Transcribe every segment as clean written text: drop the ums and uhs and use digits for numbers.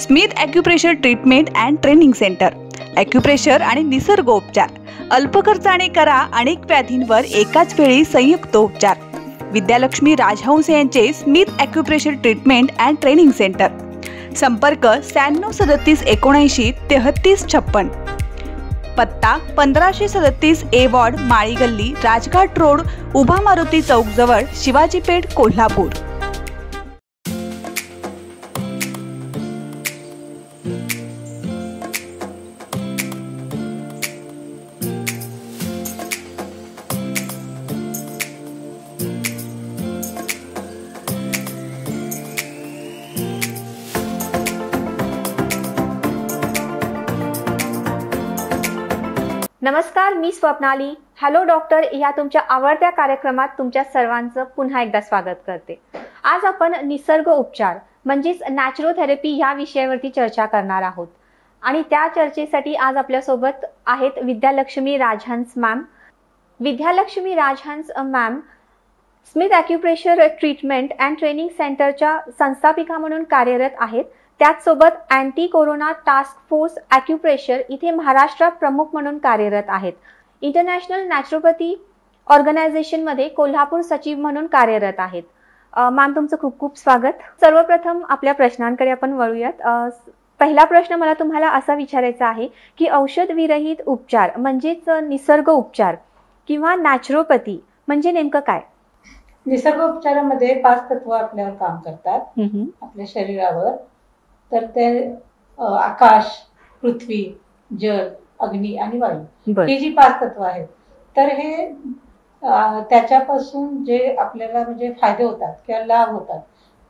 Smith acupressure treatment and training centre. Acupressure आणि निसर्गोपचार अल्प खर्चाने करा अनेक व्याधींवर एकाच वेळी संयुक्त उपचार. विद्यालक्ष्मी राजहंस यांचे Smith acupressure treatment and training centre. संपर्क 9679793356. पत्ता 1537 ए वॉर्ड, माळी गल्ली, राजघाट रोड, उभा मारुती चौक जवळ, शिवाजी पेठ, कोल्हापूर. नमस्कार, मी स्वप्नाली. हॅलो डॉक्टर या तुमच्या आवडत्या कार्यक्रमात तुमच्या सर्वांचं पुन्हा एकदा स्वागत करते. आज आपण निसर्ग उपचार म्हणजेच नॅचरोथेरपी या विषयावरती चर्चा करणार आहोत आणि त्या चर्चेसाठी आज आपल्यासोबत आहेत Vidyalakshmi Rajhans ma'am. Vidyalakshmi Rajhans ma'am Smith acupressure treatment and training सेंटरच्या संस्थापिका म्हणून कार्यरत आहेत. त्याचसोबत anti corona task force acupressure इथे महाराष्ट्रात प्रमुख म्हणून कार्यरत आहेत. इंटरनॅशनल नॅचरोपॅथी ऑर्गनायझेशनमध्ये कोल्हापूर सचिव म्हणून कार्यरत आहेत. मॅम तुमचं खूप खूप स्वागत. सर्वप्रथम आपल्या प्रश्नांकडे आपण वळूयात. पहिला प्रश्न मला तुम्हाला असा विचारायचा आहे की औषध विरहित उपचार म्हणजेच निसर्ग उपचार किंवा नॅचरोपॅथी म्हणजे नेमकं काय? निसर्ग उपचारामध्ये 5 तत्व आपल्यावर काम करतात आपल्या शरीरावर. तर ते आकाश, पृथ्वी, जल, अग्नी आणि वायू ही जी 5 तत्व आहेत. तर हे त्याच्यापासून जे आपल्याला म्हणजे फायदे होतात किंवा लाभ होतात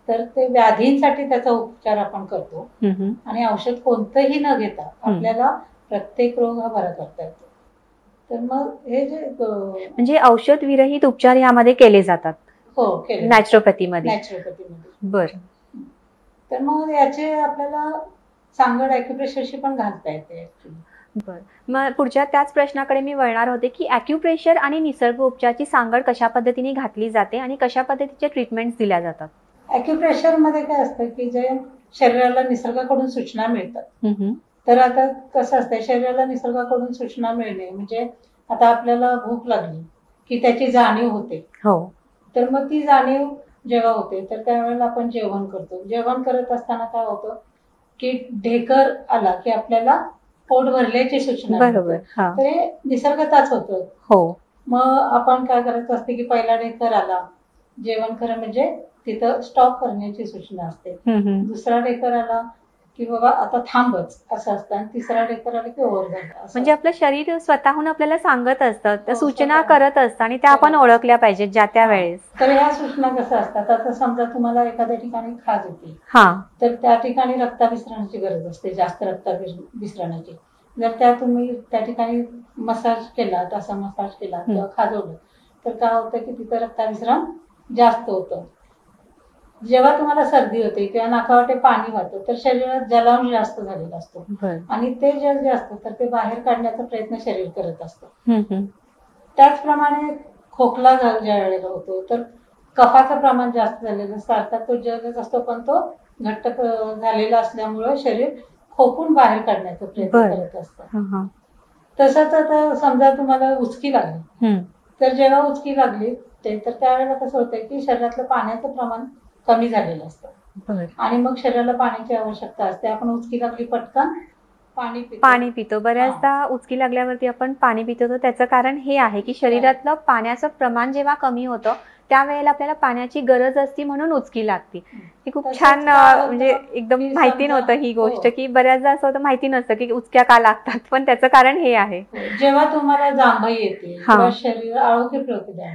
तर ते व्याधींसाठी त्याचा उपचार आपण करतो आणि औषध कोणतंही न घेता आपल्याला प्रत्येक रोग हा बरा करता येतो. तर मग हे जे म्हणजे औषध विरहित उपचार यामध्ये केले जातात. हो, नॅचरोपॅथीमध्ये. बरं. तर मग याचे आपल्याला सांगड ॲक्युप्रेशरशी पण घालता येते. बरं, मग पुढच्या त्याच प्रश्नाकडे मी वळणार होते की ॲक्युप्रेशर आणि निसर्ग उपचाराची सांगड कशा पद्धतीने घातली जाते आणि कशा पद्धतीचे ट्रीटमेंट्स दिल्या जातात? ॲक्युप्रेशर मध्ये काय असतं की जे शरीराला निसर्गाकडून सूचना मिळतात. तर आता कसं असतं, शरीराला निसर्गाकडून सूचना मिळणे म्हणजे आता आपल्याला भूक लागली की त्याची जाणीव होते. हो. तर मग ती जाणीव जेव्हा होते तर त्यावेळेला आपण जेवण करतो. जेवण करत असताना काय होतं की ढेकर आला की आपल्याला पोट भरल्याची सूचना. बरोबर. तर हे निसर्गताच होतं. हो. मग आपण काय करत असते की पहिला ढेकर आला, जेवण खरं म्हणजे तिथं स्टॉप करण्याची सूचना असते. दुसरा ढेकर आला की बाबा आता थांबच असं असतं आणि तिसरा ढेकर आला की ओव्हर झालं. म्हणजे आपलं शरीर स्वतःहून आपल्याला सांगत असतं, त्या सूचना करत असतं आणि त्या आपण ओळखल्या पाहिजेत ज्या त्या वेळेस. तर ह्या सूचना कशा असतात, आता समजा तुम्हाला एखाद्या ठिकाणी खाज येते तर त्या ठिकाणी रक्ताभिसरणाची गरज असते, जास्त रक्ताभिसरणाची. जर तुम्ही त्या ठिकाणी मसाज केला, तसा मसाज केला किंवा खाजवलं तर काय होतं की तिथं रक्ताभिसरण जास्त होतं. जेव्हा तुम्हाला सर्दी होते किंवा नाकावाटे पाणी वाटतं तर शरीरात जलांश जास्त झालेला असतो आणि ते जल जे असतं तर ते बाहेर काढण्याचा प्रयत्न शरीर करत असतं. त्याचप्रमाणे खोकला ज्या वेळेला होतो तर कफाचं प्रमाण जास्त झालेलं असतं. अर्थात तो जलच असतो पण तो घट्ट झालेला असल्यामुळे शरीर खोकून बाहेर काढण्याचा प्रयत्न करत असतं. तसंच आता समजा तुम्हाला उचकी लागली तर जेव्हा उचकी लागली तर त्यावेळेला कसं होतं की शरीरातलं पाण्याचं प्रमाण कमी झालेलं असतं आणि मग शरीराला पाण्याची आवश्यकता असते. आपण उचकी लागली पटकन पाणी पितो. बऱ्याचदा उचकी लागल्यावरती आपण पाणी पितो. तर त्याचं कारण हे आहे की शरीरातलं पाण्याचं प्रमाण जेव्हा कमी होतं त्यावेळेला आपल्याला पाण्याची गरज असते म्हणून उचकी लागते. ही खूप छान म्हणजे एकदम माहिती नव्हतं ही गोष्ट की बऱ्याचदा असं होतं माहिती नसतं की उचक्या का लागतात, पण त्याचं कारण हे आहे. जेव्हा तुम्हाला जांभई येते किंवा शरीर आरोग्य प्रक्रिया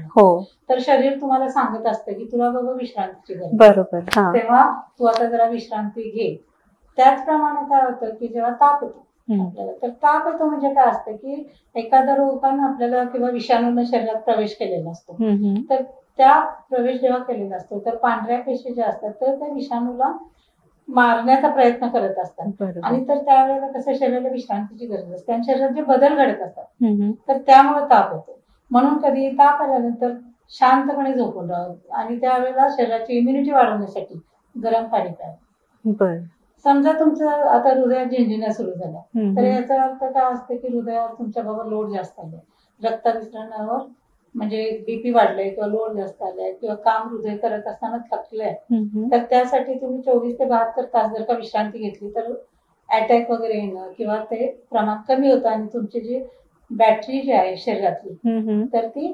तर शरीर तुम्हाला सांगत असतं की तुला बाबा विश्रांतीची गरज. बरोबर. तेव्हा तू आता जरा विश्रांती घे. त्याचप्रमाणे काय होतं की जेव्हा ताप येतो आपल्याला, तर ताप येतो म्हणजे काय असतं की एखाद्या रोगानं आपल्याला किंवा विषाणूने शरीरात प्रवेश केलेला असतो. तर त्या प्रवेश जेव्हा केलेला असतो तर पांढऱ्या पेशी ज्या असतात तर त्या विषाणूला मारण्याचा प्रयत्न करत असतात आणि तर त्यावेळेला कसं शरीराला विश्रांतीची गरज असते आणि शरीरात जे बदल घडत असतात तर त्यामुळे ताप येतो. म्हणून कधी ताप आल्यानंतर शांतपणे झोपून राहावं आणि त्यावेळेला शरीराची इम्युनिटी वाढवण्यासाठी गरम पाणी प्यावं. समजा तुमचं आता हृदयात झिंझिण्या सुरू झाल्या तर याचा अर्थ काय असतं की हृदयावर तुमच्या बाबा लोड जास्त आले, रक्ताभिसरणावर म्हणजे बीपी वाढलंय किंवा लोड जास्त आलाय किंवा काम हृदय करत असताना थकलंय, तर त्यासाठी तुम्ही 24 ते 72 तास जर का विश्रांती घेतली तर अटॅक वगैरे येणं किंवा ते प्रमाण कमी होतं आणि तुमची जी बॅटरी जी आहे शरीरातली तर ती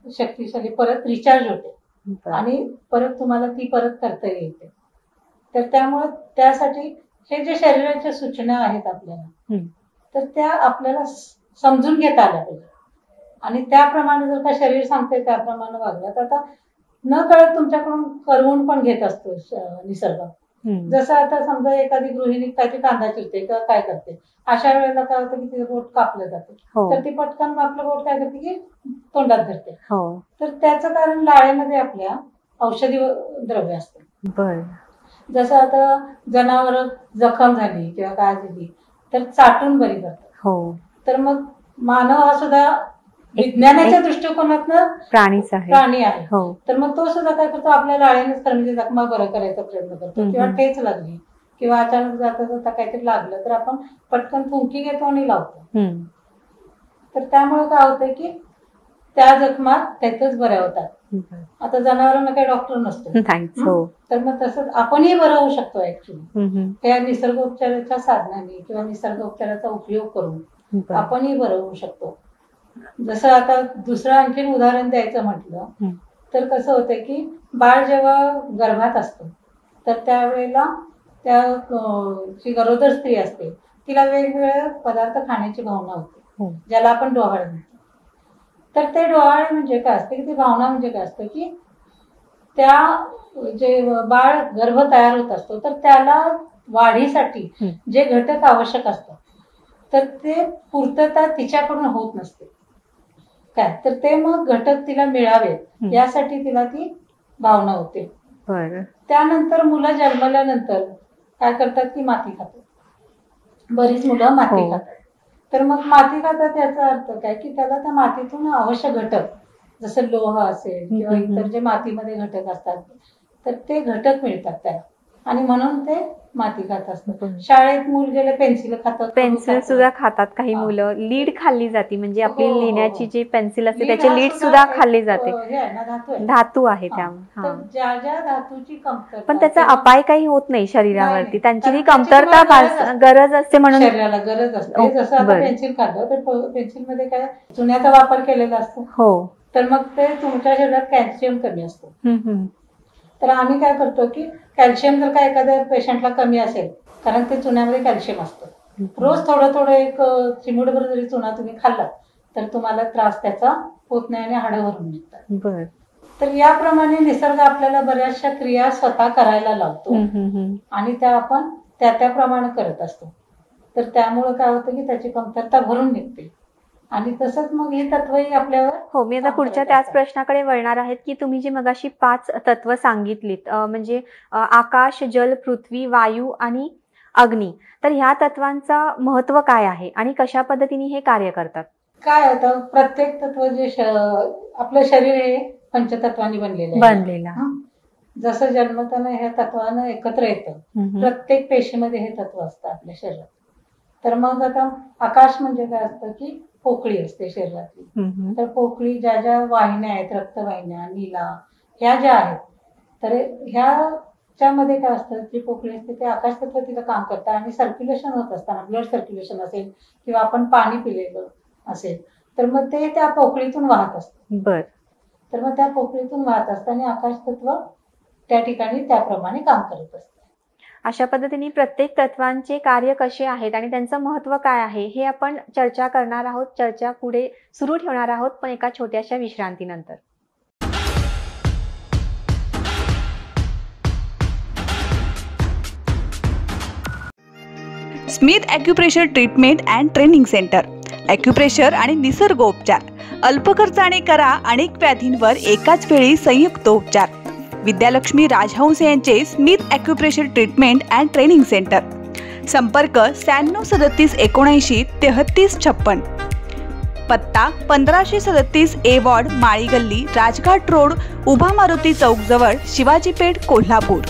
शक्तिशाली परत रिचार्ज होते आणि परत तुम्हाला ती परत करता येते. तर त्यामुळे त्यासाठी हे जे शरीराच्या सूचना आहेत आपल्याला तर त्या आपल्याला समजून घेता आल्या पाहिजे आणि त्याप्रमाणे जर का शरीर सांगते त्याप्रमाणे वागलं तर आता न कळत तुमच्याकडून करवून पण घेत असतो निसर्ग. जसं आता समजा एखादी गृहिणी काहीतरी कांदा चिरते किंवा काय करते, अशा वेळेला काय होतं की तिचं बोट कापलं जातं, तर ती पटकन आपलं बोट काय करते की तोंडात धरते. तर त्याचं कारण लाळेमध्ये आपल्या औषधी द्रव्य असते. जसं आता जनावर जखम झाली किंवा काय झाली तर चाटून बरी करतात. तर मग मानव हा सुद्धा विज्ञानाच्या दृष्टिकोनातनं प्राणी आहे. तर मग तो सुद्धा काय करतो आपल्या लाळेनेच म्हणजे जखमा बरं करायचा प्रयत्न करतो किंवा ठेच लागली किंवा अचानक जाता जाता काहीतरी लागलं तर आपण पटकन फुंकी घेतो आणि लावतो. तर त्यामुळे काय होतंय की त्या जखमा त्यातच बऱ्या होतात. आता जनावरांना काही डॉक्टर नसतो तर मग तसंच आपणही बरं होऊ शकतो ऍक्च्युली त्या निसर्गोपचाराच्या साधनांनी किंवा निसर्गोपचाराचा उपयोग करून आपणही बरं होऊ शकतो. जसं आता दुसरं आणखीन उदाहरण द्यायचं म्हटलं तर कसं होतं की बाळ जेव्हा गर्भात असतं तर त्यावेळेला त्या जी गरोदर स्त्री असते तिला वेगवेगळे पदार्थ खाण्याची भावना होते ज्याला आपण डोहाळे म्हणतो. तर ते डोहाळे म्हणजे काय असते की ती भावना म्हणजे काय असतं की त्या जे बाळ गर्भ तयार होत असतो तर त्याला वाढीसाठी जे घटक आवश्यक असतात तर ते पूर्तता तिच्याकडून होत नसते काय, तर ते मग घटक तिला मिळावेत यासाठी तिला ती भावना होते. त्यानंतर मुलं जन्मल्यानंतर काय करतात की माती खातात. बरीच मुलं माती खातात. तर मग माती खातात याचा अर्थ काय की त्याला त्या मातीतून आवश्यक घटक जसं लोह असेल किंवा इतर जे मातीमध्ये घटक असतात तर ते घटक मिळतात त्याला आणि म्हणून ते माती खात असतात. शाळेत मुल गेले पेन्सिल खातात, पेन्सिल सुद्धा खातात काही मुलं. लीड खाल्ली जाते म्हणजे आपली लिहिण्याची जी पेन्सिल असते त्याची लीड सुद्धा खाल्ली जाते. धातू आहे त्यामुळे ज्या ज्या धातूची कमतरता पण त्याचा अपाय काही होत नाही शरीरावरती, त्यांची ती कमतरता गरज असते म्हणून शरीराला गरज असते. जसं आता पेन्सिल खाल्लं तर पेन्सिल मध्ये काय चुन्याचा वापर केलेला असतो तर मग ते तुमच्या शरीरात कॅल्शियम कमी असतं. तर आम्ही काय करतो की कॅल्शियम जर का एखाद्या पेशंटला कमी असेल कारण ते चुन्यामध्ये कॅल्शियम असतं, रोज थोडं थोडं एक चिमूटभर जरी चुना तुम्ही खाल्ला तर तुम्हाला त्रास त्याचा होत नाही आणि हाडं भरून निघतात. तर याप्रमाणे निसर्ग आपल्याला बऱ्याचशा क्रिया स्वतः करायला लावतो आणि त्या आपण त्याप्रमाणे करत असतो. तर त्यामुळे काय होतं की त्याची कमतरता भरून निघते आणि तसंच मग ही तत्वही आपल्यावर. मी आता पुढच्या त्याच प्रश्नाकडे वळणार आहेत की तुम्ही जी मगाशी 5 तत्व सांगितलीत म्हणजे आकाश, जल, पृथ्वी, वायू आणि अग्नी, तर ह्या तत्वांचा महत्व काय आहे आणि कशा पद्धतीने हे कार्य करतात? काय होतं प्रत्येक तत्व जे आपलं शरीर हे पंचतत्वांनी बनलेलं आहे. जसं जन्मताना ह्या तत्वानं एकत्र येतं, प्रत्येक पेशीमध्ये हे तत्व असतं आपल्या शरीरात. तर मग आता आकाश म्हणजे काय असतं की पोकळी असते शरीरातली. तर पोकळी ज्या ज्या वाहिन्या आहेत, रक्तवाहिन्या, नीला ह्या ज्या आहेत तर ह्याच्यामध्ये काय असतं की पोकळी असते ते आकाश तत्व तिथं काम करतं आणि सर्क्युलेशन होत असताना ब्लड सर्क्युलेशन असेल किंवा आपण पाणी पिलेलं असेल तर मग ते त्या पोकळीतून वाहत असतं. तर मग त्या पोकळीतून वाहत असताना आकाश तत्व त्या ठिकाणी त्याप्रमाणे काम करत असतं. अशा पद्धतीने प्रत्येक तत्वांचे कार्य कसे आहेत आणि त्यांचं महत्व काय आहे हे आपण चर्चा करणार आहोत. चर्चा पुढे सुरू ठेवणार आहोत पण एका छोट्याशा विश्रांतीनंतर. Smith acupressure treatment and training centre. Acupressure आणि निसर्गोपचार अल्प खर्चाने करा अनेक व्याधींवर एकाच वेळी संयुक्त उपचार. विद्यालक्ष्मी राजहंस यांचे Smith acupressure treatment and training centre. संपर्क 96 37 79 33 56. पत्ता 1537 ए वॉर्ड, माळी गल्ली, राजघाट रोड, उभा मारुती चौक जवळ, शिवाजी पेठ, कोल्हापूर.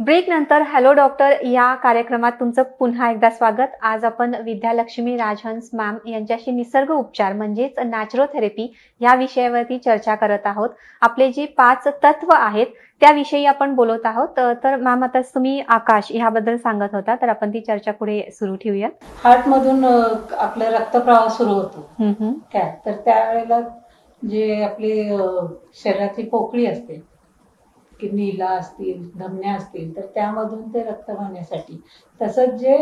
ब्रेक नंतर हॅलो डॉक्टर या कार्यक्रमात तुमचं पुन्हा एकदा स्वागत. आज आपण विद्यालक्ष्मी राजहंस मॅम यांच्याशी निसर्ग उपचार म्हणजेच नॅचरोथेरपी या विषयावरती चर्चा करत आहोत. आपले जे 5 तत्व आहेत त्याविषयी आपण बोलत आहोत. तर मॅम आता तुम्ही आकाश ह्याबद्दल सांगत होता, तर आपण ती चर्चा पुढे सुरू ठेवूया. हार्ट मधून आपला रक्तप्रवाह सुरू होतो काय, तर त्यावेळेला जे आपली शरीरातली पोकळी असते, किडनीला असतील, धमन्या असतील, तर त्यामधून ते रक्त वाहण्यासाठी, तसंच जे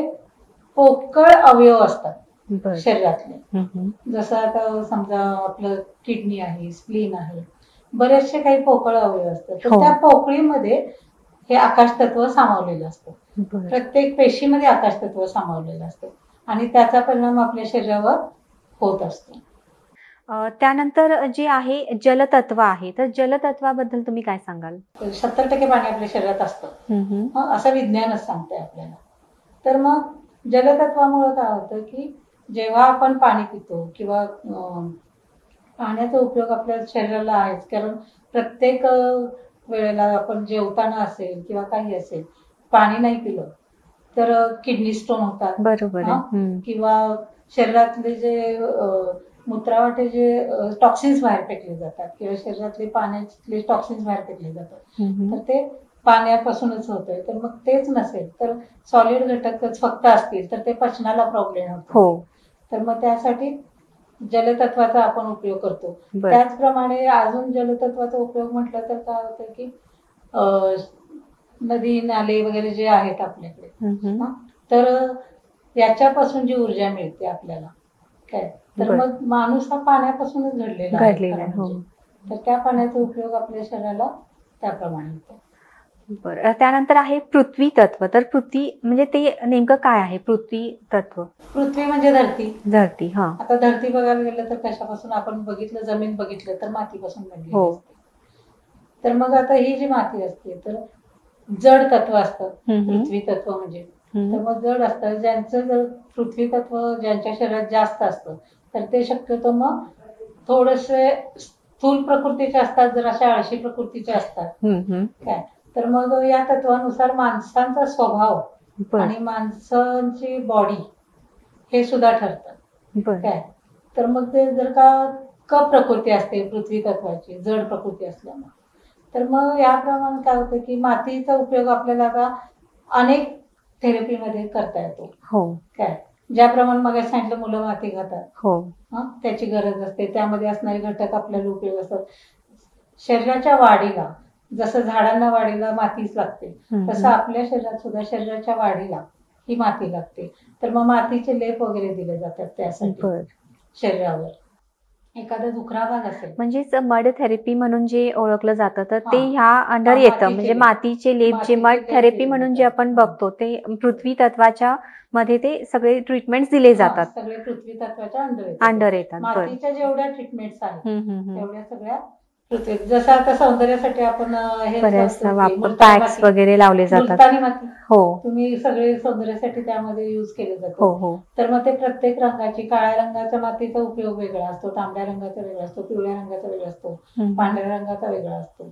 पोकळ अवयव असतात शरीरातले, जसं आता समजा आपलं किडनी आहे, स्प्लीन आहे, बरेचसे काही पोकळ अवयव असतात, तर त्या पोकळीमध्ये हे आकाश तत्व सामावलेलं असतं. प्रत्येक पेशीमध्ये आकाश तत्व सामावलेलं असतं आणि त्याचा परिणाम आपल्या शरीरावर होत असतो. त्यानंतर जे आहे जलतत्व आहे, तर जलतत्वाबद्दल तुम्ही काय सांगाल? 70% पाणी आपल्या शरीरात असतं, असं विज्ञानच सांगतंय आपल्याला. तर मग जलतत्वामुळे काय होतं की जेव्हा आपण पाणी पितो किंवा पाण्याचा उपयोग आपल्या शरीराला आहेच, कारण प्रत्येक वेळेला आपण जेवताना असेल किंवा काही असेल, पाणी नाही पिलं तर किडनी स्टोन होतात. बरोबर किंवा शरीरातले जे मूत्रावाटे जे टॉक्सिन्स बाहेर फेकले जातात किंवा शरीरातले पाण्यातले टॉक्सिन्स बाहेर फेकले जातात, तर ते पाण्यापासूनच होतंय. तर मग तेच नसेल तर सॉलिड घटकच फक्त असतील तर ते पचनाला प्रॉब्लेम होतो. तर मग त्यासाठी जलतत्वाचा आपण उपयोग करतो. त्याचप्रमाणे अजून जलतत्वाचा उपयोग म्हटलं तर काय होतं की नदी नाले वगैरे जे आहेत आपल्याकडे, तर याच्यापासून जी ऊर्जा मिळते आपल्याला काय, तर मग माणूस हा पाण्यापासूनच घडलेला आहे. तर त्या पाण्याचा उपयोग आपल्या शरीराला त्याप्रमाणे होतो. बरं, त्यानंतर आहे पृथ्वी तत्व. तर पृथ्वी म्हणजे ते नेमकं काय आहे पृथ्वी तत्व? पृथ्वी म्हणजे धरती. हा, आता धरती बघायला गेलं तर कशापासून आपण बघितलं, जमीन बघितलं तर मातीपासून बनलेली असते. तर मग आता ही जी माती असते तर जड तत्व असतं पृथ्वी तत्व म्हणजे. तर मग जड असतं, ज्यांचं जर पृथ्वी तत्व ज्यांच्या शरीरात जास्त असतं तर ते शक्यतो मग थोडेसे स्थूल प्रकृतीचे असतात, जर अशा आळशी प्रकृतीचे असतात काय. तर मग या तत्वानुसार माणसांचा स्वभाव आणि माणसांची बॉडी हे सुद्धा ठरतं काय. तर मग ते जर का क प्रकृती असते पृथ्वी तत्वाची, जड प्रकृती असल्यामुळे, तर मग याप्रमाणे काय होतं की मातीचा उपयोग आपल्याला आता अनेक थेरपीमध्ये करता येतो काय. ज्याप्रमाणे मग सांगितलं मुलं माती खातात, त्याची गरज असते, त्यामध्ये असणारे घटक आपल्याला उपयोग असतात. शरीराच्या वाढीला जसं झाडांना वाढीला मातीच लागते, तसं आपल्या शरीरात सुद्धा शरीराच्या वाढीला ही माती लागते. तर मग मातीचे लेप वगैरे दिले जातात त्यासाठी शरीरावर. एखादा दुखरा भाग असेल म्हणजेच मड थेरपी म्हणून जे ओळखलं जातं, तर ते ह्या अंडर येतं. म्हणजे मातीचे लेप जे मड थेरपी म्हणून जे आपण बघतो ते पृथ्वी तत्वाच्या मध्ये ते सगळे ट्रीटमेंट्स दिले जातात. सगळे पृथ्वी तत्वाच्या अंडर येतात. मातीच्या जेवढ्या ट्रीटमेंट्स आहेत तेवढ्या सगळ्या पृथ्वी. जसं आता सौंदर्यासाठी आपण पॅक्स वगैरे लावले जातात. मुलतानी माती तुम्ही सगळे सौंदर्यासाठी त्यामध्ये युज केले जातात. तर मग ते प्रत्येक रंगाची, काळ्या रंगाच्या मातीचा उपयोग वेगळा असतो, तांबड्या रंगाचा वेगळा असतो, पिवळ्या रंगाचा वेगळा असतो, पांढऱ्या रंगाचा वेगळा असतो.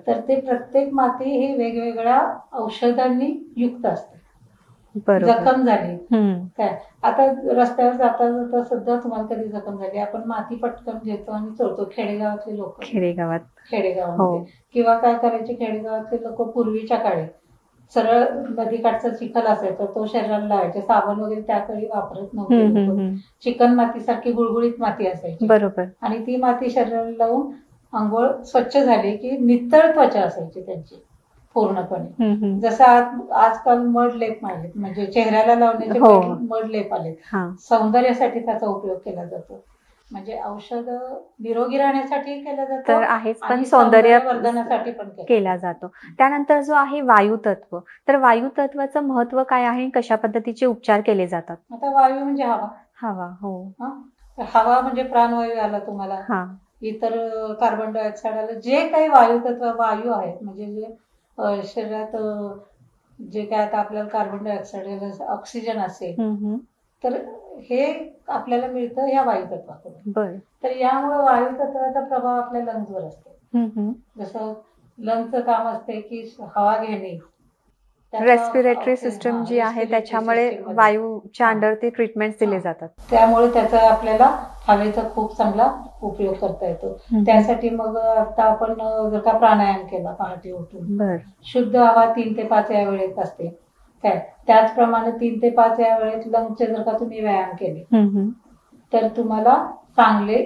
तर ते प्रत्येक माती ही वेगवेगळ्या औषधांनी युक्त असते. जखम झाली काय, आता रस्त्यावर जाता जाता सुद्धा तुम्हाला कधी जखम झाली, आपण माती पटकन घेतो आणि चोळतो. खेडेगावातले लोक खेडेगावामध्ये किंवा काय करायचे, खेडेगावातले लोक पूर्वीच्या काळी सरळ नदीकाठचा चिखल असायचा तो शरीराला लावायचे. साबण वगैरे त्याकाळी वापरत नव्हते. चिकन माती सारखी गुळगुळीत माती असायची, बरोबर, आणि ती माती शरीराला लावून आंघोळ स्वच्छ झाली की नितळ त्वचा असायची त्यांची पूर्णपणे. जसं आजकाल मड लेप आलेत, म्हणजे चेहऱ्याला लावण्याचे मड लेप आलेत, सौंदर्यासाठी त्याचा उपयोग केला जातो. म्हणजे औषध निरोगी राहण्यासाठी केलं जातं तर आहेच, पण सौंदर्यवर्धनासाठी पण केला जातो. त्यानंतर जो आहे वायू तत्व, तर वायू तत्वाचं महत्व काय आहे, कशा पद्धतीचे उपचार केले जातात? आता वायू म्हणजे हवा. हवा म्हणजे प्राणवायू आला तुम्हाला, इतर कार्बन डायऑक्साईड आलं, जे काही वायू तत्व वायू आहेत, म्हणजे जे शरीरात जे काय आता आपल्याला कार्बन डायऑक्साईड, ऑक्सिजन असेल, तर हे आपल्याला मिळतं ह्या वायू तत्वाकडून. तर यामुळे वायू तत्वाचा प्रभाव आपल्या लंग्सवर असतो. जसं लंग्सचं काम असते की हवा घेणे रेस्पिरेटरी सिस्टम जी आहे त्याच्यामुळे वायूच्या अंडर ते ट्रीटमेंट दिले जातात. त्यामुळे त्याचा आपल्याला हवेचा खूप चांगला उपयोग करता येतो. त्यासाठी मग आता आपण जर का प्राणायाम केला पहाटे उठून, शुद्ध हवा 3 ते 5 या वेळेत असते काय, त्याचप्रमाणे 3 ते 5 या वेळेत लंगचे जर का तुम्ही व्यायाम केले तर तुम्हाला चांगले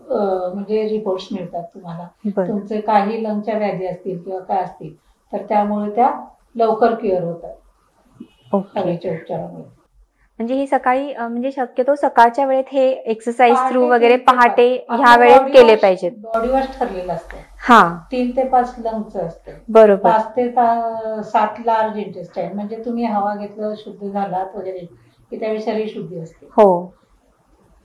म्हणजे रिपोर्ट्स मिळतात तुम्हाला. तुमचे काही लंगच्या व्याधी असतील किंवा काय असतील तर त्यामुळे त्या लवकर क्युअर होतात हवेच्या उपचारामुळे. म्हणजे ही सकाळी म्हणजे शक्यतो सकाळच्या वेळेत हे एक्सरसाइज थ्रू वगैरे पहाटे ह्या वेळेत केले पाहिजेत. बॉडी वॉश ठरलेलं असतं. 3 ते 5 लंगचं असतं. बरोबर. 5 ते 7 लार्ज इंटेस्टाईन, म्हणजे तुम्ही हवा घेतलं, शुद्ध झालात वगैरे की त्यावेळी शरीर शुद्धी असते. हो.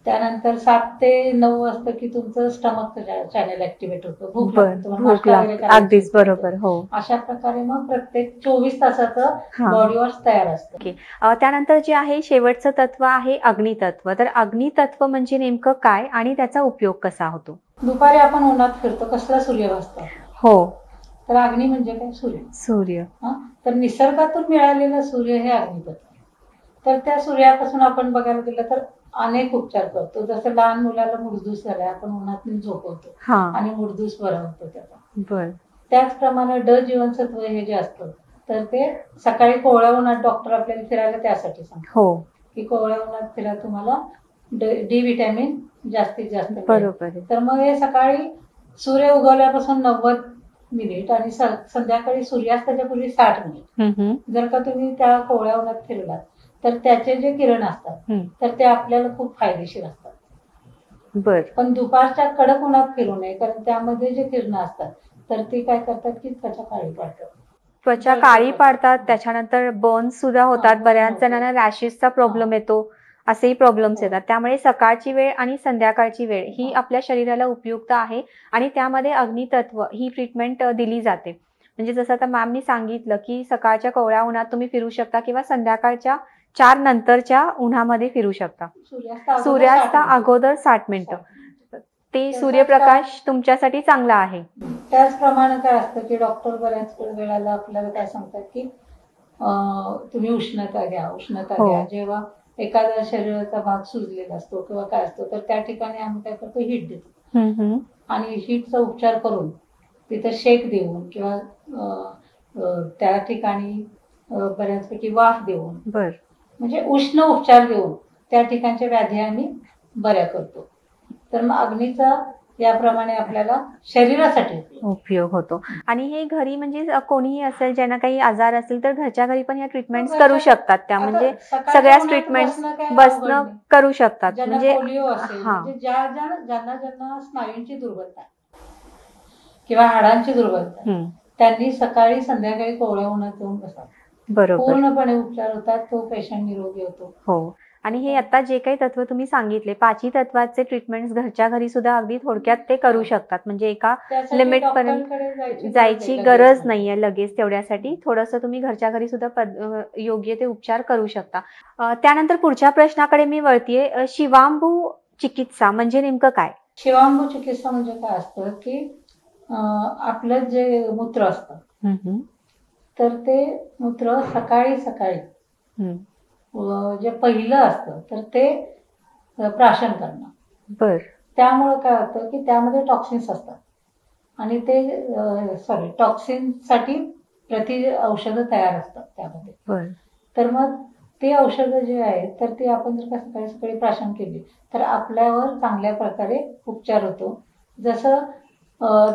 त्यानंतर 7 ते 9 असतं की तुमचं स्टमक चॅनल ऍक्टिव्हेट होतं. भूक लागते. अगदीच बरोबर. हो. अशा प्रकारे मग प्रत्येक 24 तासाचं बॉडी वॉश तयार असतं. त्यानंतर जे आहे शेवटचं तत्व आहे अग्नितत्व. तर अग्नितत्व म्हणजे नेमकं काय आणि त्याचा उपयोग कसा होतो? दुपारी आपण उन्हात फिरतो, कसला सूर्य असतो. हो. तर अग्नी म्हणजे काय? सूर्य. तर निसर्गातून मिळालेलं सूर्य हे अग्नितत्व. तर त्या सूर्यापासून आपण बघायला गेलं तर अनेक उपचार करतो. जसं लहान मुलाला मुडदूस झालाय, आपण उन्हातून झोपवतो आणि मुडदूस बरा होतो त्याचा. त्याचप्रमाणे जीवनसत्व हे जे असतं तर ते सकाळी कोवळ्या उन्हात डॉक्टर आपल्याला फिरायला त्यासाठी सांगतो की कोवळ्या उन्हात फिरा, तुम्हाला डी विटॅमिन जास्तीत जास्त. बरोबर. तर मग हे सकाळी सूर्य उगवल्यापासून 90 मिनिट आणि संध्याकाळी सूर्यास्ताच्या पूर्वी 60 मिनिट जर का तुम्ही त्या कोवळ्या उन्हात फिरलात तर त्याचे जे किरण असतात तर ते आपल्याला खूप फायदेशीर असतात. पण दुपारच्या कडक उन्हात फिरू नये, कारण त्यामध्ये जे किरण असतात तर ते काय करतात की त्वचा काळी पाडतात. त्याच्यानंतर बर्न्स सुद्धा होतात. बऱ्याच जणांना रॅशेसचा प्रॉब्लेम येतो, असेही प्रॉब्लेम्स येतात. त्यामुळे सकाळची वेळ आणि संध्याकाळची वेळ ही आपल्या शरीराला उपयुक्त आहे आणि त्यामध्ये अग्नितत्व ही ट्रीटमेंट दिली जाते. म्हणजे जसं आता मॅमनी सांगितलं की सकाळच्या कोवळ्या उन्हात तुम्ही फिरू शकता किंवा संध्याकाळच्या 4 नंतरच्या उन्हामध्ये फिरू शकता. सूर्यास्ता अगोदर 60 मिनिटं. ते सूर्यप्रकाश तुमच्यासाठी चांगला आहे. त्याचप्रमाणे काय असतं की डॉक्टर बऱ्याच वेळेला आपल्याला काय सांगतात की तुम्ही उष्णता घ्या. जेव्हा एखाद्या शरीराचा भाग सुजलेला असतो किंवा काय असतो तर त्या ठिकाणी आम्ही काय करतो, हिट देतो आणि हिटचा उपचार करून तिथं शेक देऊन किंवा त्या ठिकाणी बऱ्याचपैकी वाफ देऊन म्हणजे उष्ण उपचार देऊन त्या ठिकाणच्या व्याधी आम्ही बऱ्या करतो. तर मग अग्नीचा याप्रमाणे आपल्याला शरीरासाठी उपयोग होतो. आणि हे घरी म्हणजे कोणीही असेल ज्यांना काही आजार असेल तर घरच्या घरी पण या ट्रीटमेंट करू शकतात. त्या म्हणजे सगळ्याच ट्रीटमेंट बसणं करू शकतात. म्हणजे ज्यांना स्नायूंची दुर्बलता किंवा हाडांची दुर्बलता त्यांनी सकाळी संध्याकाळी कोवळ्या उन्हात जाऊन बसावं. पूर्णपणे उपचार होतात, तो पेशंट निरोगी होतो. हो. आणि हे आता जे काही तत्व तुम्ही सांगितले 5ही तत्वाचे ट्रीटमेंट घरच्या घरी सुद्धा अगदी थोडक्यात ते करू शकतात. म्हणजे एका लिमिट पर्यंत जायची गरज नाहीये लगेच. तेवढ्यासाठी थोडंसं तुम्ही घरच्या घरी सुद्धा योग्य ते उपचार करू शकता. त्यानंतर पुढच्या प्रश्नाकडे मी वळतीये. शिवांबू चिकित्सा म्हणजे नेमकं काय? शिवांबू चिकित्सा म्हणजे काय असतं की आपलं जे मूत्र असतं तर ते मूत्र सकाळी जे पहिलं असतं तर ते प्राशन करणं. त्यामुळे काय होतं की त्यामध्ये टॉक्सिन्स असतात आणि ते टॉक्सिनसाठी औषधं तयार असतात त्यामध्ये. तर मग ते औषधं जे आहेत तर ते आपण जर का सकाळी प्राशन केली तर आपल्यावर चांगल्या प्रकारे उपचार होतो. जसं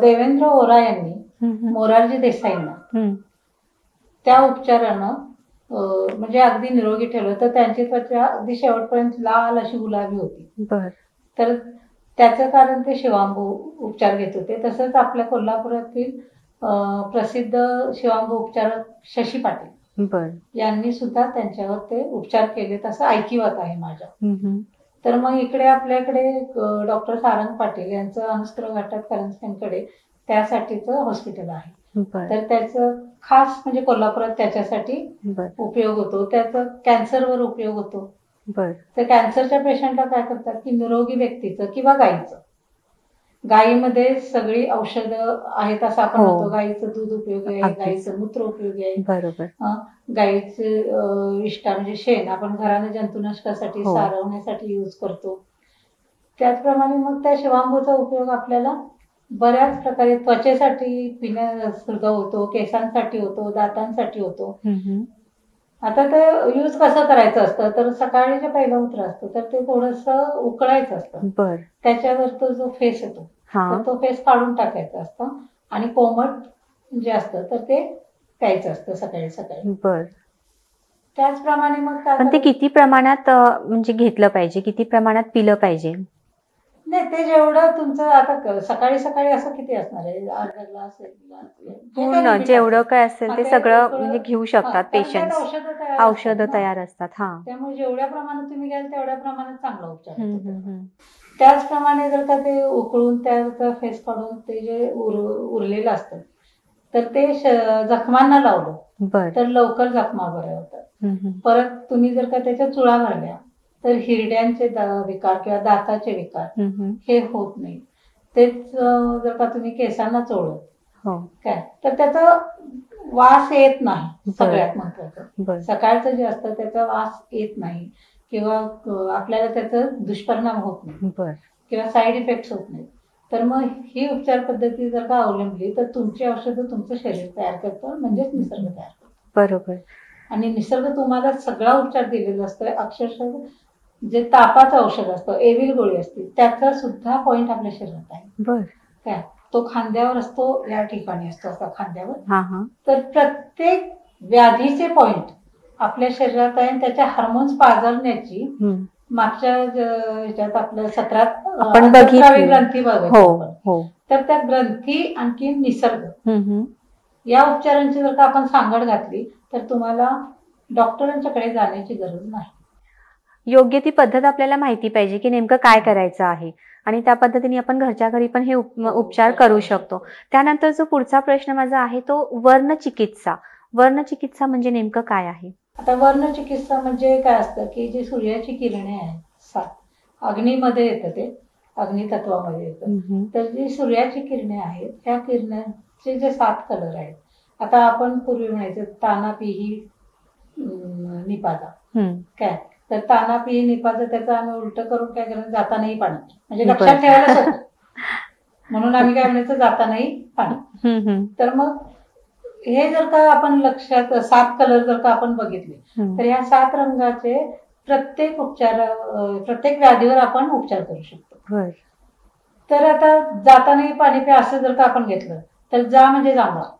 देवेंद्र ओरा यांनी मोरारजी देसाईंना त्या उपचारानं म्हणजे अगदी निरोगी ठेवलं. तर त्यांची त्वचा अगदी शेवटपर्यंत लाल अशी गुलाबी होती. तर त्याचं कारण ते शिवांबू उपचार घेत होते. तसंच आपल्या कोल्हापुरातील प्रसिद्ध शिवांबू उपचारक शशी पाटील यांनी सुद्धा त्यांच्यावर ते उपचार केले, तसं ऐकिवात आहे माझ्या. तर मग इकडे आपल्याकडे डॉक्टर सारंग पाटील यांचं अनुस्त्र घाटात करंजकडे त्यासाठीचं हॉस्पिटल आहे. तर त्याचं खास म्हणजे कोल्हापुरात त्याच्यासाठी उपयोग होतो. त्याचा कॅन्सरवर उपयोग होतो. तर कॅन्सरच्या पेशंटला काय करतात की निरोगी व्यक्तीचं किंवा गाईचं गायीमध्ये सगळी औषधं आहेत असं आपण हो. म्हणतो. गायीचं दूध उपयोगी आहे, अगदीच. गायीचं मूत्र उपयोगी आहे, बरोबर. गायीचे विष्ठा म्हणजे शेण आपण घराने जंतुनाशकासाठी हो. सारवण्यासाठी यूज करतो. त्याचप्रमाणे मग त्या शिवांबूचा उपयोग आपल्याला बऱ्याच प्रकारे त्वचेसाठी पिण्या सुद्धा होतो, केसांसाठी होतो, दातांसाठी होतो. आता ते यूज कसं करायचं असतं, तर सकाळी जे पहिलं मूत्र असतं तर ते थोडंसं उकळायचं असतं. बर. त्याच्यावर तो जो फेस येतो तर तो फेस काढून टाकायचा असतो आणि कोमट जे असतं तर ते प्यायचं असतं सकाळी सकाळी. बर. त्याचप्रमाणे मग काय पण ते करायचं? किती प्रमाणात म्हणजे घेतलं पाहिजे, किती प्रमाणात पिलं पाहिजे? नाही, ते जेवढं तुमचं आता सकाळी सकाळी असं किती असणार आहे, अर्धा ग्लास, एक ग्लास, जे काही पूर्ण limit जेवढं असेल. काय असेल ते ते सगळं उकळं- म्हणजे घेऊ हा, शकतात कारण त्यात पेशंट्स. औषधं तयार असतात औषधं ना. तयार असतात. हा. त्यामुळे जेवढ्या प्रमाणात तुम्ही घ्याल तेवढ्या प्रमाणात चांगला उपचार हम्म, होतो. हम्म, हम्म. त्याचप्रमाणे जर का ते उकळून त्याचा फेस काढून ते जे उरलेलं असतं तर ते जखमांना लावलं बर. तर लवकर जखमा बऱ्या होतात. हम्म, परत तुम्ही जर का त्याच्या चुळा भरल्या तर हिरड्यांचे विकार किंवा दाताचे विकार हम्म. हे होत नाही. तेच जर का तुम्ही केसांना चोळलं हो. काय तर त्याचा वास येत नाही. बर. सगळ्यात महत्वाचं बर. सकाळचं जे असतं त्याचा वास येत नाही किंवा आपल्याला त्याचा दुष्परिणाम होत नाही बर. किंवा साईड इफेक्ट होत नाही. तर मग ही उपचार पद्धती जर का अवलंबली तर तुमची औषधं तुमचं शरीर तयार करतं, म्हणजेच निसर्ग तयार करतो. बरोबर. आणि निसर्ग तुम्हाला सगळा उपचार दिलेला असतोय. अक्षरशः जे तापाचं औषध असतं, एविल गोळी असते, त्याचा सुद्धा पॉइंट आपल्या शरीरात आहे. बर. काय तो खांद्यावर असतो, या ठिकाणी असतो असा खांद्यावर. हा हा. तर प्रत्येक व्याधीचे पॉइंट आपल्या शरीरात आहे आणि त्याच्या हार्मोन्स पाजळण्याची मागच्या ह्याच्यात आपल्या सत्रात आपण बघितली. ग्रंथी हो बघायची. हो. तर त्या ग्रंथी आणखी निसर्ग या उपचारांची जर का आपण सांगड घातली तर तुम्हाला डॉक्टरांच्याकडे जाण्याची गरज नाही. योग्य ती पद्धत आपल्याला माहिती पाहिजे की नेमकं काय करायचं आहे आणि त्या पद्धतीने आपण घरच्या घरी पण हे उपचार करू शकतो. त्यानंतर जो पुढचा प्रश्न माझा आहे तो वर्णचिकित्सा. वर्णचिकित्सा म्हणजे नेमकं काय आहे? आता वर्णचिकित्सा म्हणजे काय असतं की जी सूर्याची किरणे आहेत 7 अग्नीमध्ये येतं, ते अग्नी तत्वामध्ये येतं. तर जी सूर्याची किरणे आहेत त्या किरणांचे जे 7 कलर आहेत. आता आपण पूर्वी म्हणायचं ताना पिही निपाजा. काय तर ताना पिही निपाजा त्याचं आम्ही उलट करून काय करायचं, जाता नाही पाणी, म्हणजे लक्षात ठेवायला सोपं. म्हणून आम्ही काय म्हणायचं, जाता नाही पाणी. तर मग हे जर का आपण लक्षात 7 कलर जर का आपण बघितले तर या 7 रंगाचे प्रत्येक प्रत्येक व्याधीवर आपण उपचार करू शकतो. तर आता जाता नाही पाणी प्या असं जर का आपण घेतलं तर जा म्हणजे जांभळा.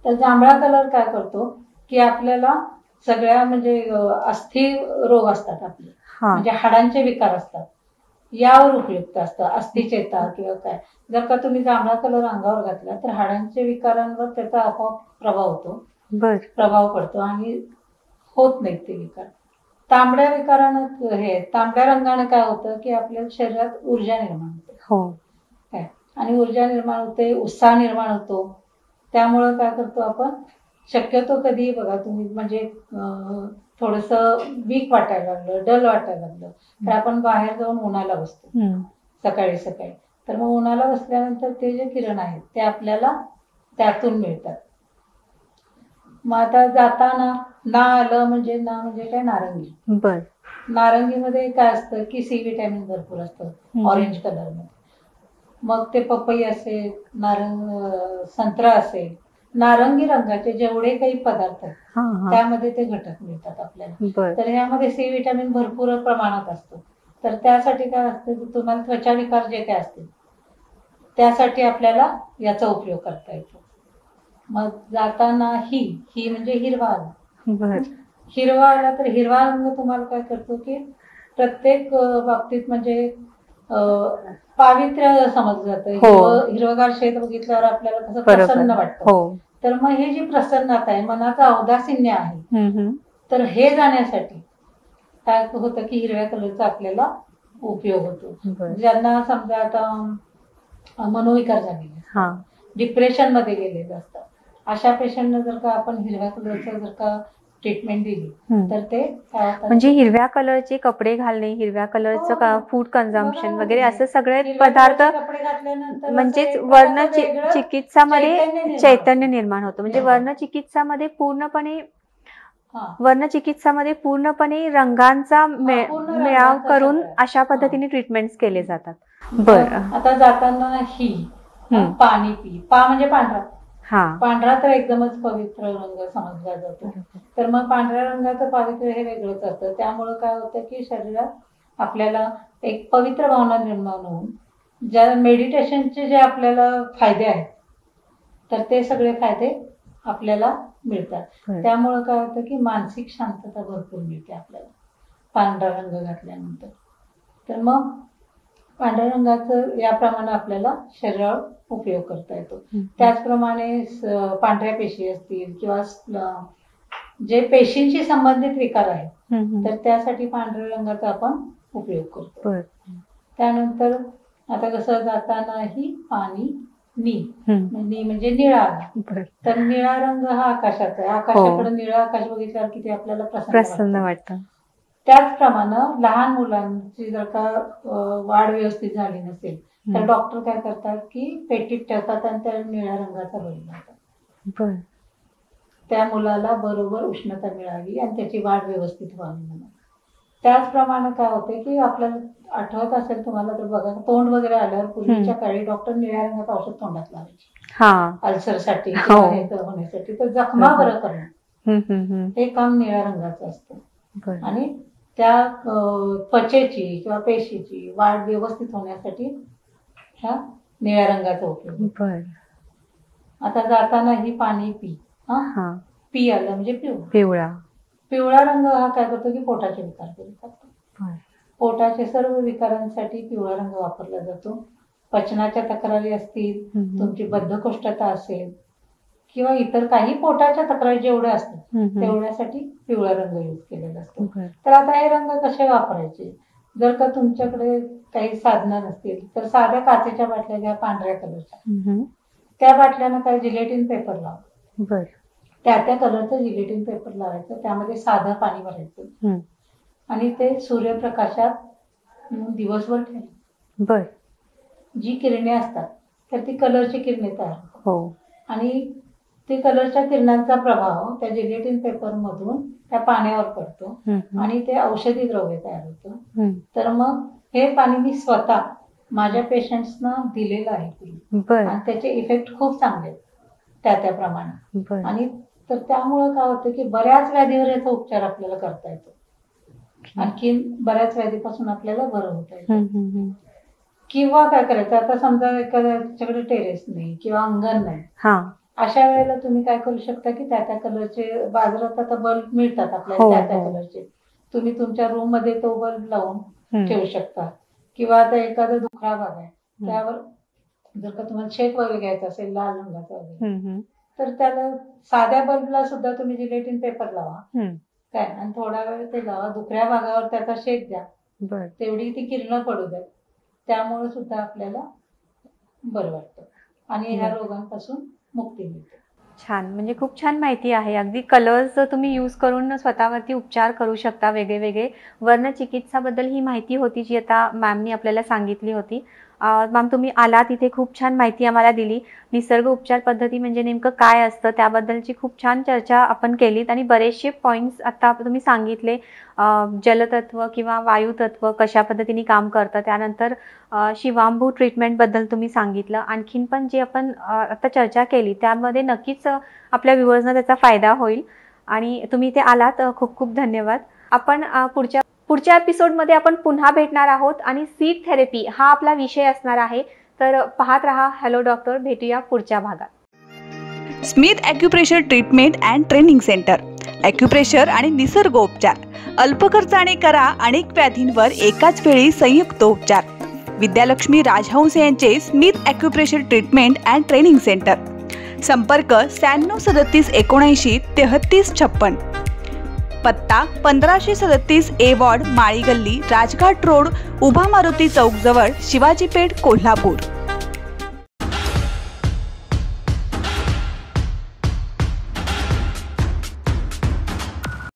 तर जांभळा कलर काय करतो की आपल्याला सगळ्या म्हणजे अस्थि रोग असतात आपले, म्हणजे हाडांचे विकार असतात, यावर उपयुक्त असतं. अस्थिचेता किंवा काय जर का तुम्ही जांभळा कलर अंगावर घातला तर हाडांच्या विकारांवर त्याचा आपोआप प्रभाव पडतो आणि होत नाहीत ते विकार. तांबड्या विकारानं तांबड्या रंगाने काय होतं की आपल्या शरीरात ऊर्जा निर्माण होते. आणि ऊर्जा निर्माण होते, उत्साह निर्माण होतो. त्यामुळं काय करतो आपण शक्यतो कधी बघा तुम्ही म्हणजे थोडंसं वीक वाटायला लागलं, डल वाटायला लागलं तर आपण बाहेर जाऊन उन्हाला बसतो सकाळी सकाळी. तर मग उन्हाला बसल्यानंतर ते जे किरण आहेत ते आपल्याला त्यातून मिळतात. मग आता जाताना ना आलं म्हणजे काय नारंगी. नारंगीमध्ये काय असतं की सी विटॅमिन भरपूर असतं ऑरेंज कलरमध्ये. मग ते पपई असेल, संत्रा असेल, नारंगी रंगाचे जेवढे काही पदार्थ आहेत त्यामध्ये ते घटक मिळतात आपल्याला. तर ह्यामध्ये सी विटॅमिन भरपूर प्रमाणात असतं. तर त्यासाठी काय असतं की तुम्हाला त्वचा विकार जे काय असतील त्यासाठी आपल्याला याचा उपयोग करता येतो. मग जाताना ही म्हणजे हिरवा आला. हिरवा आला तर हिरवा रंग तुम्हाला काय करतो की प्रत्येक बाबतीत म्हणजे पावित्र्य समजलं जातं. हिरवगार शेत बघितल्यावर आपल्याला कसं प्रसन्न वाटतं. तर मग हे जी प्रसन्नता आहे, मनाचा औदासिन्य आहे, तर हे जाण्यासाठी काय होतं की हिरव्या कलरचा आपल्याला उपयोग होतो. ज्यांना समजा आता मनोविकार झालेले, डिप्रेशन मध्ये गेलेले असतात, अशा पेशंटना जर का आपण हिरव्या कलरचा जर का ट्रीटमेंट दिली तर ते म्हणजे हिरव्या कलरचे कपडे घालणे, हिरव्या कलरचं फूड कन्झम्पशन वगैरे असं सगळे पदार्थ कपडे घातल्यानंतर म्हणजेच वर्ण चिकित्सामध्ये चैतन्य निर्माण होतं. म्हणजे वर्णचिकित्सामध्ये पूर्णपणे रंगांचा मेळाव करून अशा पद्धतीने ट्रीटमेंट्स केले जातात. बरं, आता जाताना ही पाणी पी, म्हणजे पांढरा, पांढरा तर एकदमच पवित्र रंग समजला जातो. तर मग पांढऱ्या रंगाचं पावित्र्य हे वेगळंच असतं. त्यामुळे काय होतं की शरीरात आपल्याला एक पवित्र भावना निर्माण होऊन ज्या मेडिटेशनचे जे आपल्याला फायदे आहेत तर ते सगळे फायदे आपल्याला मिळतात. त्यामुळे काय होतं की मानसिक शांतता भरपूर मिळते आपल्याला पांढरा रंग घातल्यानंतर. तर मग पांढऱ्या रंगाचं याप्रमाणे आपल्याला शरीरावर उपयोग करता येतो. त्याचप्रमाणे पांढऱ्या पेशी असतील किंवा जे पेशींशी संबंधित विकार आहेत तर त्यासाठी पांढऱ्या रंगाचा आपण उपयोग करतो. त्यानंतर आता कसं जाताना ही पाणी नी म्हणजे निळा, तर निळा रंग हा आकाशाचा आहे. आकाशाकडे निळं आकाश बघितल्यावर किती आपल्याला प्रसन्न वाटतं. त्याचप्रमाणे लहान मुलांची जर का वाढ व्यवस्थित झाली नसेल तर डॉक्टर काय करतात की पेटीत ठेवतात आणि त्या निळ्या रंगाचा बळी लावतात. त्या मुलाला बरोबर उष्णता मिळावी आणि त्याची वाढ व्यवस्थित व्हावी म्हणून. त्याचप्रमाणे काय होते की आपल्याला आठवत असेल तुम्हाला तर बघा, तोंड वगैरे आल्यावर पूर्वीच्या काळी डॉक्टर निळ्या रंगाचं औषध तोंडात लावायचे अल्सरसाठी होण्यासाठी. तर जखमा बरं करणं हे काम निळ्या रंगाचं असतं. आणि त्या त्वचेची किंवा पेशीची वाढ व्यवस्थित होण्यासाठी ह्या निळ्या रंगाचा उपयोग. आता जाताना ही पाणी पी, पी आलं म्हणजे पिवळा रंग हा काय करतो की पोटाचे विकार कमी करतो. पोटाचे सर्व विकारांसाठी पिवळा रंग वापरला जातो. पचनाच्या तक्रारी असतील, तुमची बद्धकोष्ठता असेल किंवा इतर काही पोटाच्या तक्रारी जेवढ्या असतात तेवढ्यासाठी पिवळा रंग यूज केलेला असतो. तर आता हे रंग कसे वापरायचे? जर का तुमच्याकडे काही साधनं नसतील तर साध्या काचेच्या बाटल्या घ्या पांढऱ्या कलरच्या, त्या बाटल्यानं काय जिलेटिन पेपर लावा, त्या कलरचं जिलेटिन पेपर लावायचं, त्यामध्ये साधं पाणी भरायचं आणि ते सूर्यप्रकाशात दिवसभर ठेवायचं. जी किरणे असतात तर ती कलरची किरणे तयार होतात आणि ते कलरच्या किरणांचा प्रभाव त्या जिलेटिन पेपर मधून त्या पाण्यावर पडतो आणि ते औषधी द्रव्य तयार होतं. तर मग हे पाणी मी स्वतः माझ्या पेशंट्सना दिलेलं आहे आणि त्याचे इफेक्ट खूप चांगले त्याप्रमाणे. आणि तर त्यामुळं काय होतं की बऱ्याच व्याधीवर याचा उपचार आपल्याला करता येतो. आणखी बऱ्याच व्याधीपासून आपल्याला बरं होता येतं. किंवा काय करायचं, आता समजा एखाद्याच्याकडे टेरेस नाही किंवा अंगण नाही, अशा वेळेला तुम्ही काय करू शकता की त्या कलरचे बाजारात आता बल्ब मिळतात आपल्याला त्या कलरचे, तुम्ही तुमच्या रूम मध्ये तो बल्ब लावून ठेवू शकता. किंवा आता एखादा दुखरा भाग आहे त्यावर जर का तुम्हाला शेक वगैरे घ्यायचा असेल लाल रंगाचा वगैरे तर त्याला साध्या बल्बला सुद्धा तुम्ही जिलेटिन पेपर लावा काय आणि थोडा वेळ ते लावा, दुखऱ्या भागावर त्याचा शेक द्या, तेवढी ती किरणं पडू द्या, त्यामुळे सुद्धा आपल्याला बरं वाटतं आणि ह्या रोगांपासून मुक्ती मिळते. छान, म्हणजे खूप छान माहिती आहे. अगदी कलर्स तुम्ही यूज करून स्वतःवरती उपचार करू शकता वेगळे वेगळे. वर्णचिकित्साबद्दल ही माहिती होती जी आता मॅमनी आपल्याला सांगितली होती. मॅम तुम्ही आलात इथे, खूप छान माहिती आम्हाला दिली. निसर्ग उपचार पद्धती म्हणजे नेमकं काय असतं त्याबद्दलची खूप छान चर्चा आपण केलीत आणि बरेचसे पॉईंट्स आता तुम्ही सांगितले. जलतत्व किंवा वायुतत्व कशा पद्धतीने काम करतं, त्यानंतर शिवांभू ट्रीटमेंटबद्दल तुम्ही सांगितलं. आणखीन पण जे आपण आता चर्चा केली त्यामध्ये नक्कीच आपल्या व्ह्युअर्सना त्याचा फायदा होईल आणि तुम्ही इथे आलात, खूप खूप धन्यवाद. आपण पुढच्या एपिसोडमध्ये आपण पुन्हा भेटणार आहोत आणि सीड थेरपी हा आपला विषय असणार आहे. तर पाहत रहा हॅलो डॉक्टर. भेटूया पुढच्या भागात. Smith acupressure treatment and training centre. Acupressure आणि निसर्गोपचार अल्प खर्चाने करा अनेक व्याधींवर एकाच वेळी संयुक्त उपचार. विद्यालक्ष्मी राजहंस यांचे Smith acupressure treatment and training centre. संपर्क 96 37 79 33 56. पत्ता 1537 ए वॉर्ड, माळी गल्ली, राजघाट रोड, उभा मारुती चौक जवळ, शिवाजी पेठ, कोल्हापूर.